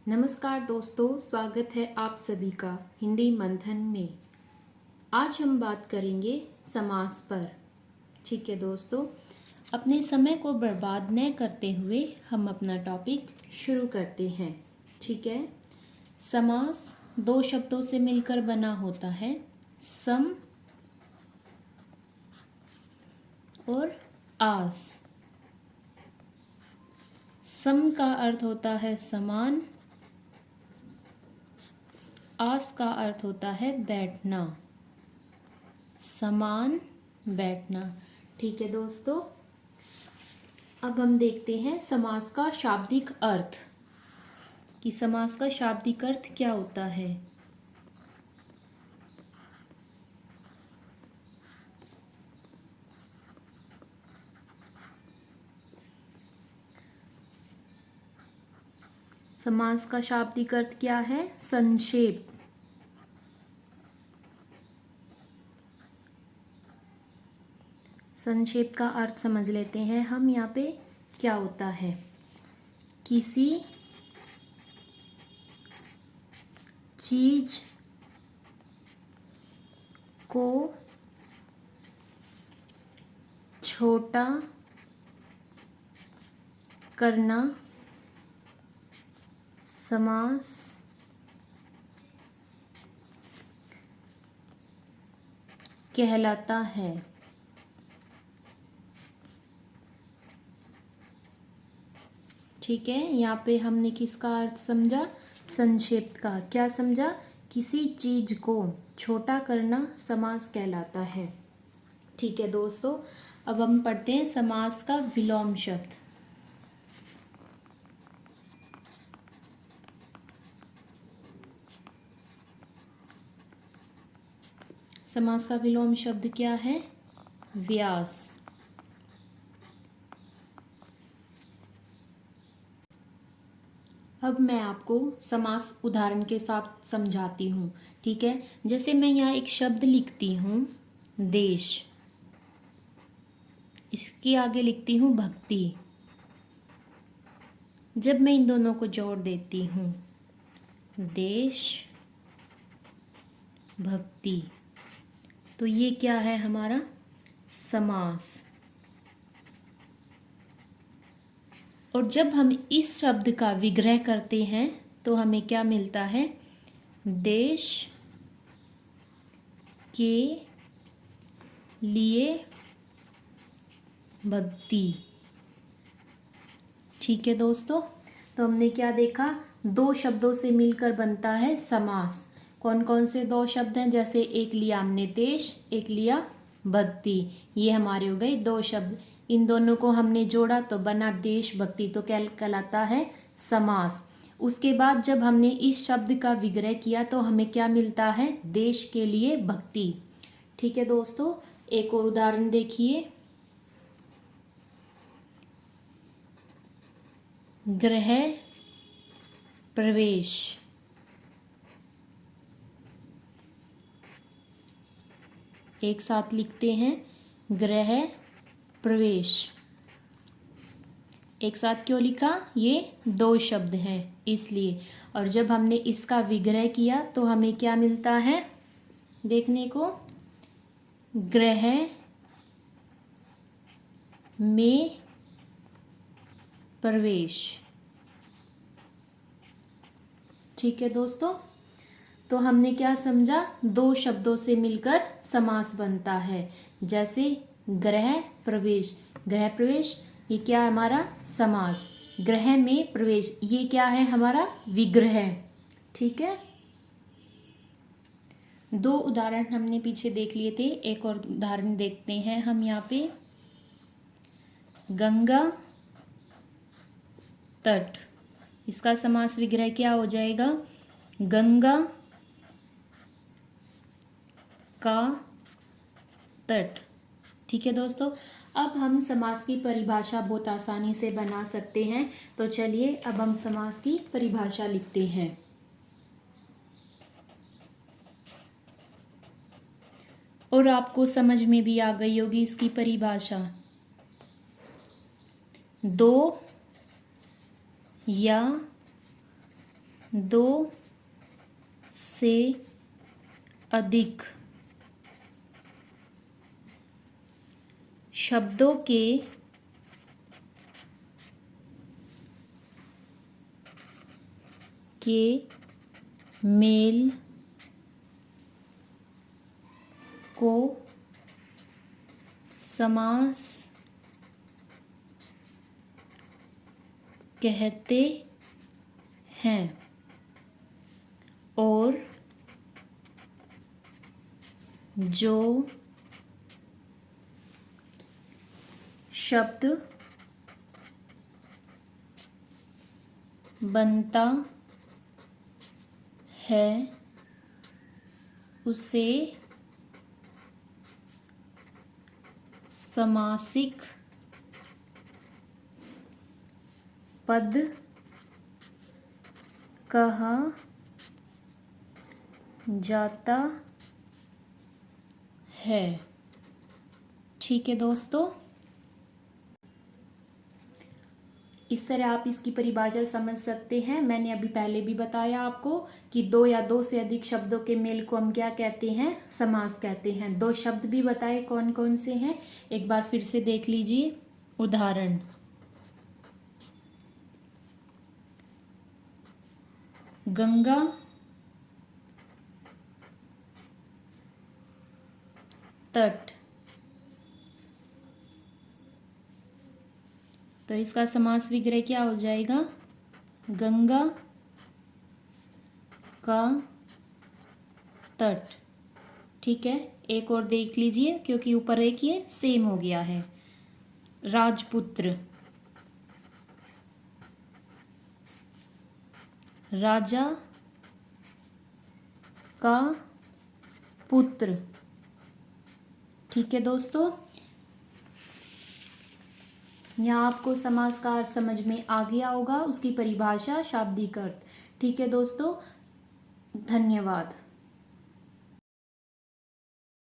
नमस्कार दोस्तों, स्वागत है आप सभी का हिंदी मंथन में। आज हम बात करेंगे समास पर। ठीक है दोस्तों, अपने समय को बर्बाद न करते हुए हम अपना टॉपिक शुरू करते हैं। ठीक है, समास दो शब्दों से मिलकर बना होता है, सम और आस। सम का अर्थ होता है समान, आस का अर्थ होता है बैठना, समान बैठना। ठीक है दोस्तों, अब हम देखते हैं समास का शाब्दिक अर्थ कि समास का शाब्दिक अर्थ क्या होता है। समास का शाब्दिक अर्थ क्या है? संक्षेप। संक्षेप का अर्थ समझ लेते हैं हम यहाँ पे क्या होता है। किसी चीज को छोटा करना समास कहलाता है। ठीक है, यहाँ पे हमने किसका अर्थ समझा? संक्षेप का। क्या समझा? किसी चीज को छोटा करना समास कहलाता है। ठीक है दोस्तों, अब हम पढ़ते हैं समास का विलोम शब्द। समास का विलोम शब्द क्या है? व्यास। अब मैं आपको समास उदाहरण के साथ समझाती हूँ। ठीक है, जैसे मैं यहाँ एक शब्द लिखती हूँ देश, इसके आगे लिखती हूँ भक्ति। जब मैं इन दोनों को जोड़ देती हूँ देश भक्ति, तो ये क्या है? हमारा समास। और जब हम इस शब्द का विग्रह करते हैं तो हमें क्या मिलता है? देश के लिए भक्ति। ठीक है दोस्तों, तो हमने क्या देखा? दो शब्दों से मिलकर बनता है समास। कौन कौन से दो शब्द हैं? जैसे एक लिया हमने देश, एक लिया भक्ति। ये हमारे हो गए दो शब्द। इन दोनों को हमने जोड़ा तो बना देश भक्ति, तो क्या कहलाता है? समास। उसके बाद जब हमने इस शब्द का विग्रह किया तो हमें क्या मिलता है? देश के लिए भक्ति। ठीक है दोस्तों, एक और उदाहरण देखिए। गृह प्रवेश। एक साथ लिखते हैं गृह प्रवेश। एक साथ क्यों लिखा? ये दो शब्द हैं इसलिए। और जब हमने इसका विग्रह किया तो हमें क्या मिलता है देखने को? गृह में प्रवेश। ठीक है दोस्तों, तो हमने क्या समझा? दो शब्दों से मिलकर समास बनता है। जैसे गृह प्रवेश, गृह प्रवेश ये क्या है? हमारा समास। गृह में प्रवेश ये क्या है? हमारा विग्रह। ठीक है, दो उदाहरण हमने पीछे देख लिए थे, एक और उदाहरण देखते हैं हम यहाँ पे। गंगा तट, इसका समास विग्रह क्या हो जाएगा? गंगा का तट। ठीक है दोस्तों, अब हम समास की परिभाषा बहुत आसानी से बना सकते हैं। तो चलिए अब हम समास की परिभाषा लिखते हैं। और आपको समझ में भी आ गई होगी इसकी परिभाषा। दो या दो से अधिक शब्दों के मेल को समास कहते हैं और जो शब्द बनता है उसे समासिक पद कहा जाता है। ठीक है दोस्तों, इस तरह आप इसकी परिभाषा समझ सकते हैं। मैंने अभी पहले भी बताया आपको कि दो या दो से अधिक शब्दों के मेल को हम क्या कहते हैं, समास कहते हैं। दो शब्द भी बताए कौन कौन से हैं, एक बार फिर से देख लीजिए। उदाहरण, गंगा, तट। तो इसका समास विग्रह क्या हो जाएगा, गंगा का तट। ठीक है, एक और देख लीजिए क्योंकि ऊपर एक ये सेम हो गया है। राजपुत्र, राजा का पुत्र। ठीक है दोस्तों, यहाँ आपको समास का अर्थ समझ में आ गया होगा, उसकी परिभाषा, शाब्दिक अर्थ। ठीक है दोस्तों, धन्यवाद।